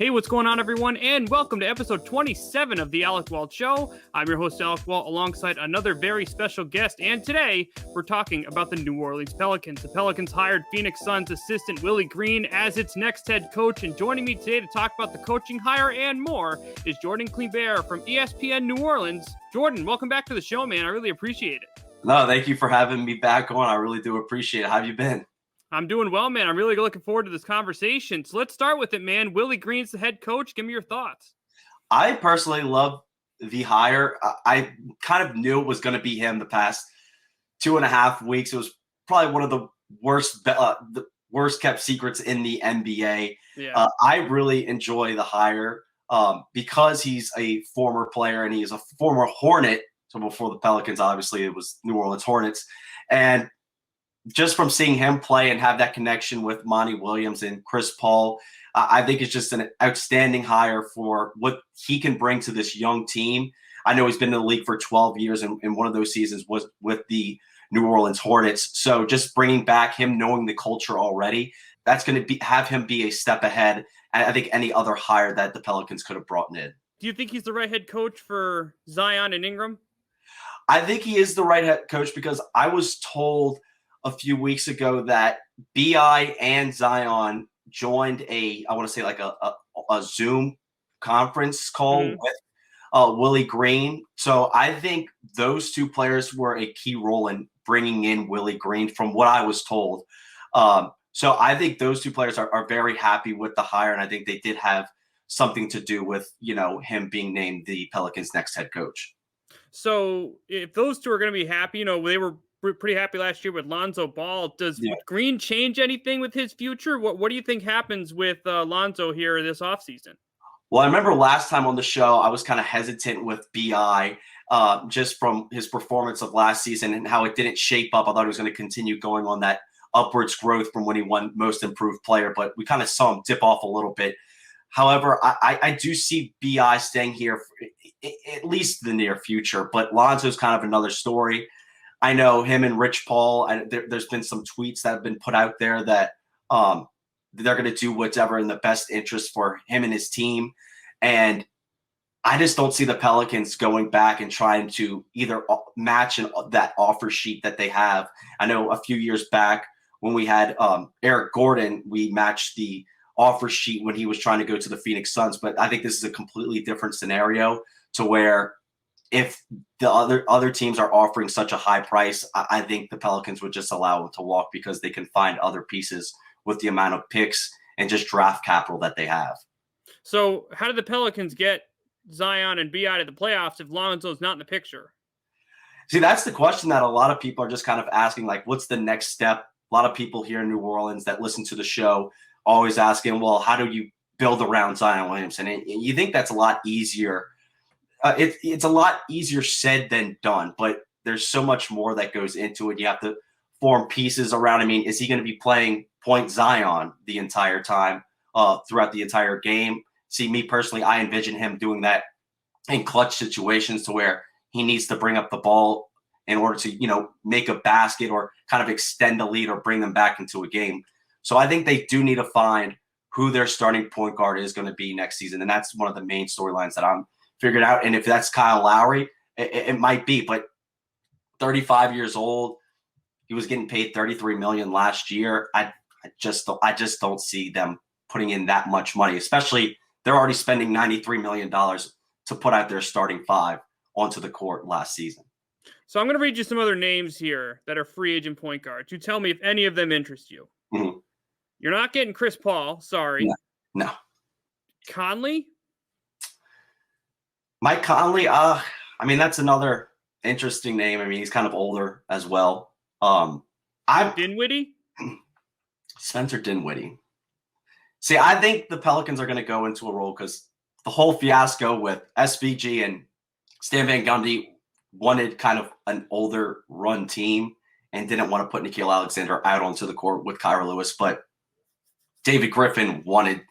Hey, what's going on, everyone? And welcome to episode 27 of the Alec Walt Show. I'm your host, Alec Walt, alongside another very special guest. And today, we're talking about the New Orleans Pelicans. The Pelicans hired Phoenix Suns assistant Willie Green as its next head coach. And joining me today to talk about the coaching hire and more is Jordan Kliebert from ESPN New Orleans. Jordan, welcome back to the show, man. I really appreciate it. No, thank you for having me back on. I really do appreciate it. How have you been? I'm doing well, man. I'm really looking forward to this conversation. So let's start with it, man. Willie Green's the head coach. Give me your thoughts. I personally love the hire. I kind of knew it was going to be him the past 2.5 weeks. It was probably one of the worst kept secrets in the NBA. Yeah. I really enjoy the hire because he's a former player and he is a former Hornet. So before the Pelicans, obviously it was New Orleans Hornets. And just from seeing him play and have that connection with Monty Williams and Chris Paul, I think it's just an outstanding hire for what he can bring to this young team. I know he's been in the league for 12 years, and one of those seasons was with the New Orleans Hornets. So just bringing back him, knowing the culture already, that's going to have him be a step ahead. And I think any other hire that the Pelicans could have brought in. Do you think he's the right head coach for Zion and Ingram? I think he is the right head coach because I was told a few weeks ago that BI and Zion joined I want to say like a Zoom conference call with Willie Green. So I think those two players were a key role in bringing in Willie Green from what I was told. So I think those two players are very happy with the hire. And I think they did have something to do with, him being named the Pelicans' next head coach. So if those two are going to be happy, they were pretty happy last year with Lonzo Ball. Does Green change anything with his future? What do you think happens with Lonzo here this offseason? Well, I remember last time on the show, I was kind of hesitant with BI just from his performance of last season and how it didn't shape up. I thought he was going to continue going on that upwards growth from when he won Most Improved Player, but we kind of saw him dip off a little bit. However, I do see BI staying here for at least the near future, but Lonzo's kind of another story. I know him and Rich Paul, there's been some tweets that have been put out there that they're going to do whatever in the best interest for him and his team. And I just don't see the Pelicans going back and trying to either match that offer sheet that they have. I know a few years back when we had Eric Gordon, we matched the offer sheet when he was trying to go to the Phoenix Suns. But I think this is a completely different scenario to where if the other teams are offering such a high price, I think the Pelicans would just allow them to walk because they can find other pieces with the amount of picks and just draft capital that they have. So how did the Pelicans get Zion and BI to the playoffs if Lonzo's not in the picture? See, that's the question that a lot of people are just kind of asking, like, what's the next step? A lot of people here in New Orleans that listen to the show always asking, well, how do you build around Zion Williamson? And you think that's a lot easier. It's a lot easier said than done, but there's so much more that goes into it. You have to form pieces around. I mean, is he going to be playing point Zion the entire time throughout the entire game? See, me personally, I envision him doing that in clutch situations to where he needs to bring up the ball in order to, make a basket or kind of extend a lead or bring them back into a game. So I think they do need to find who their starting point guard is going to be next season. And that's one of the main storylines that I'm figured out. And if that's Kyle Lowry, it might be, but 35 years old, he was getting paid $33 million last year. I just don't see them putting in that much money, especially they're already spending $93 million to put out their starting five onto the court last season. So I'm going to read you some other names here that are free agent point guards. You tell me if any of them interest you. Mm-hmm. You're not getting Chris Paul. Sorry. No. Conley? Mike Conley, that's another interesting name. I mean, he's kind of older as well. Dinwiddie? Spencer Dinwiddie. See, I think the Pelicans are going to go into a role because the whole fiasco with SVG and Stan Van Gundy wanted kind of an older run team and didn't want to put Nickeil Alexander out onto the court with Kyra Lewis, but David Griffin wanted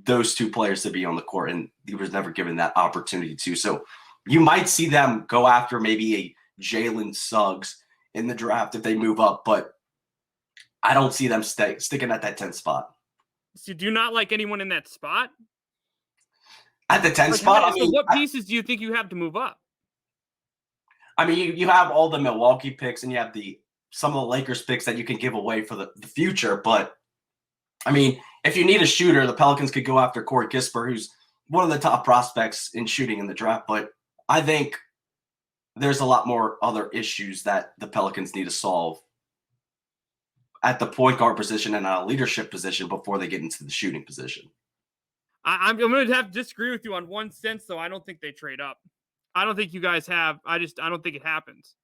those two players to be on the court, and he was never given that opportunity to. So you might see them go after maybe a Jalen Suggs in the draft if they move up, but I don't see them sticking at that 10th spot. So do you not like anyone in that spot? At the 10 spot, what pieces do you think you have to move up? I mean, you have all the Milwaukee picks and you have some of the Lakers picks that you can give away for the future. But, I mean, if you need a shooter, the Pelicans could go after Corey Kispert, who's one of the top prospects in shooting in the draft. But I think there's a lot more other issues that the Pelicans need to solve at the point guard position and a leadership position before they get into the shooting position. I'm going to have to disagree with you on one sense, though. I don't think they trade up. I don't think you guys have. I don't think it happens.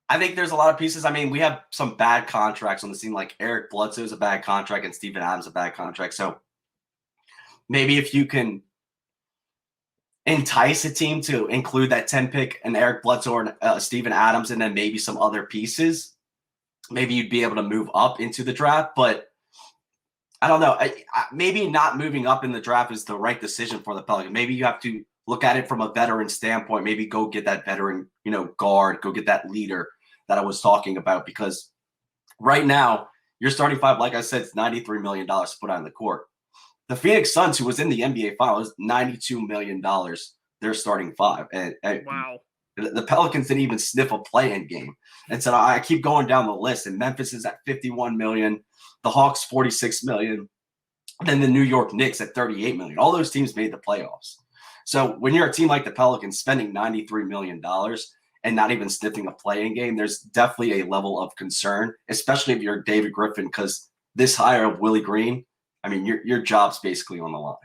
I think there's a lot of pieces. I mean, we have some bad contracts on the team, like Eric Bledsoe is a bad contract and Steven Adams a bad contract. So maybe if you can entice a team to include that 10 pick and Eric Bledsoe or Steven Adams and then maybe some other pieces, maybe you'd be able to move up into the draft. But I don't know. Maybe not moving up in the draft is the right decision for the Pelicans. Maybe you have to look at it from a veteran standpoint. Maybe go get that veteran, guard, go get that leader that I was talking about. Because right now, your starting five, like I said, it's $93 million to put on the court. The Phoenix Suns, who was in the NBA Finals, $92 million, their starting five. And wow. The Pelicans didn't even sniff a play-in game. And so I keep going down the list. And Memphis is at $51 million. The Hawks, $46 million. Then the New York Knicks at $38 million. All those teams made the playoffs. So when you're a team like the Pelicans spending $93 million and not even sniffing a play-in game, there's definitely a level of concern, especially if you're David Griffin, because this hire of Willie Green, I mean, your job's basically on the line.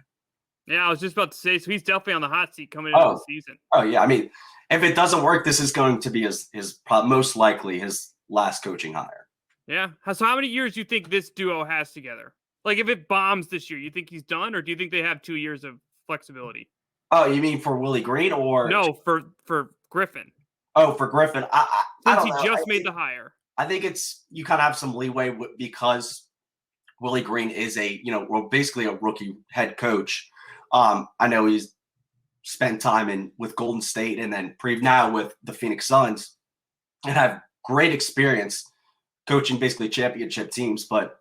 Yeah, I was just about to say, so he's definitely on the hot seat coming into the season. Oh, yeah. I mean, if it doesn't work, this is going to be his most likely his last coaching hire. Yeah. So how many years do you think this duo has together? Like if it bombs this year, you think he's done, or do you think they have 2 years of flexibility? Oh, you mean for Willie Green or no for Griffin? Oh, for Griffin, I don't know. Since he just made the hire, I think you kind of have some leeway because Willie Green is basically a rookie head coach. I know he's spent time with Golden State and then now with the Phoenix Suns and have great experience coaching basically championship teams. But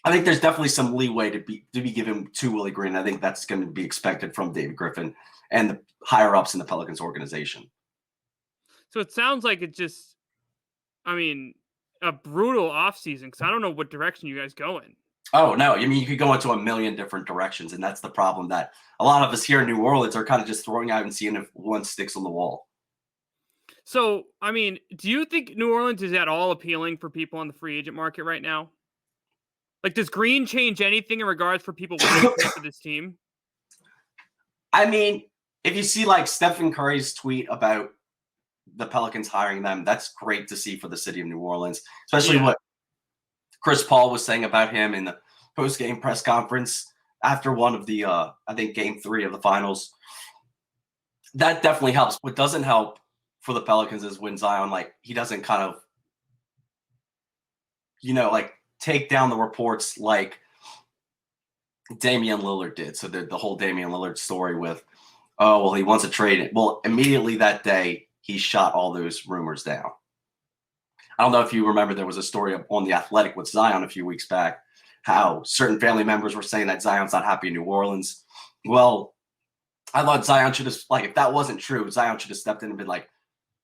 I think there's definitely some leeway to be given to Willie Green. I think that's going to be expected from David Griffin and the higher ups in the Pelicans organization. So it sounds like it's just, a brutal offseason because I don't know what direction you guys go in. Oh, no. I mean, you could go into a million different directions, and that's the problem that a lot of us here in New Orleans are kind of just throwing out and seeing if one sticks on the wall. So, do you think New Orleans is at all appealing for people on the free agent market right now? Like, does Green change anything in regards for people waiting for this team? I mean, if you see like Stephen Curry's tweet about the Pelicans hiring them, that's great to see for the city of New Orleans, especially what Chris Paul was saying about him in the post-game press conference after one of the, I think, game 3 of the finals. That definitely helps. What doesn't help for the Pelicans is when Zion, he doesn't kind of, take down the reports like Damian Lillard did. So the whole Damian Lillard story with, oh, well, he wants to trade it. Well, immediately that day, he shot all those rumors down. I don't know if you remember, there was a story on The Athletic with Zion a few weeks back, how certain family members were saying that Zion's not happy in New Orleans. Well, I thought Zion should have, if that wasn't true, Zion should have stepped in and been like,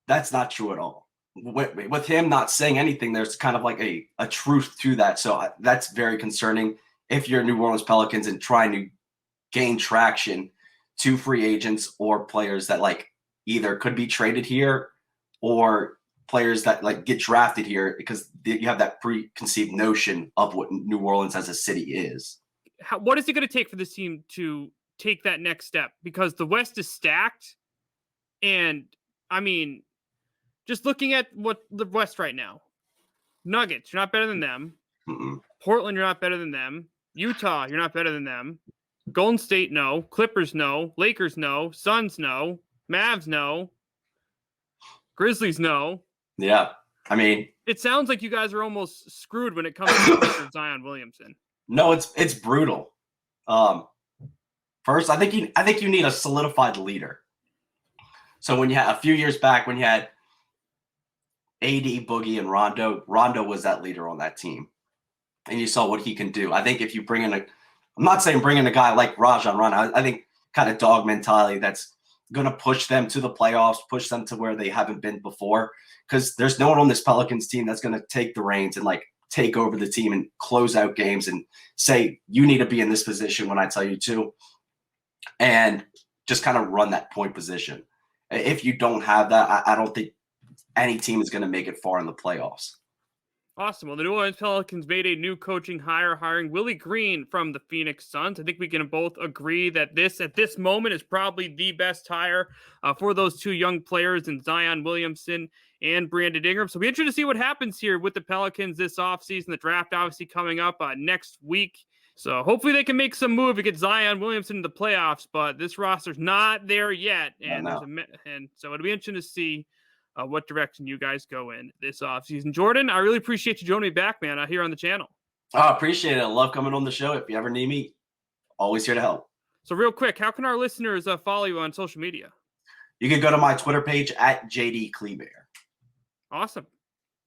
that's not true at all. With him not saying anything, there's kind of like a truth to that. So that's very concerning if you're New Orleans Pelicans and trying to gain traction to free agents or players that either could be traded here or players that get drafted here, because you have that preconceived notion of what New Orleans as a city is. What is it going to take for this team to take that next step? Because the West is stacked. And just looking at what the West right now, Nuggets, you're not better than them. Mm-mm. Portland, you're not better than them. Utah, you're not better than them. Golden State, no. Clippers, no. Lakers, no. Suns, no. Mavs, no. Grizzlies, no. Yeah. It sounds like you guys are almost screwed when it comes to Zion Williamson. No, it's brutal. First, I think you need a solidified leader. So when you had a few years back, when you had AD, Boogie, and Rondo was that leader on that team. and you saw what he can do. I think if you bring in I'm not saying bring in a guy like Rajon Rondo. I think kind of dog mentality that's going to push them to the playoffs, push them to where they haven't been before, because there's no one on this Pelicans team that's going to take the reins and like take over the team and close out games and say, you need to be in this position when I tell you to, and just kind of run that point position. If you don't have that, I don't think any team is going to make it far in the playoffs. Awesome. Well, the New Orleans Pelicans made a new coaching hire, hiring Willie Green from the Phoenix Suns. I think we can both agree that this, at this moment, is probably the best hire for those two young players in Zion Williamson and Brandon Ingram. So we'll be interested to see what happens here with the Pelicans this offseason. The draft obviously coming up next week. So hopefully they can make some move to get Zion Williamson in the playoffs, but this roster's not there yet. And, and so it'll be interesting to see what direction you guys go in this offseason. Jordan, I really appreciate you joining me back, man, here on the channel. I appreciate it. I love coming on the show. If you ever need me, always here to help. So real quick, how can our listeners follow you on social media? You can go to my Twitter page at JD Kliebert. Awesome.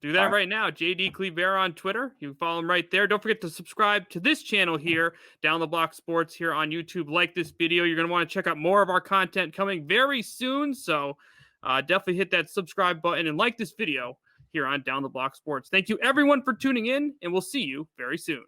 Do that right now. JD Kliebert on Twitter. You can follow him right there. Don't forget to subscribe to this channel here, Down the Block Sports here on YouTube. Like this video. You're going to want to check out more of our content coming very soon. So definitely hit that subscribe button and like this video here on Down the Block Sports. Thank you, everyone, for tuning in, and we'll see you very soon.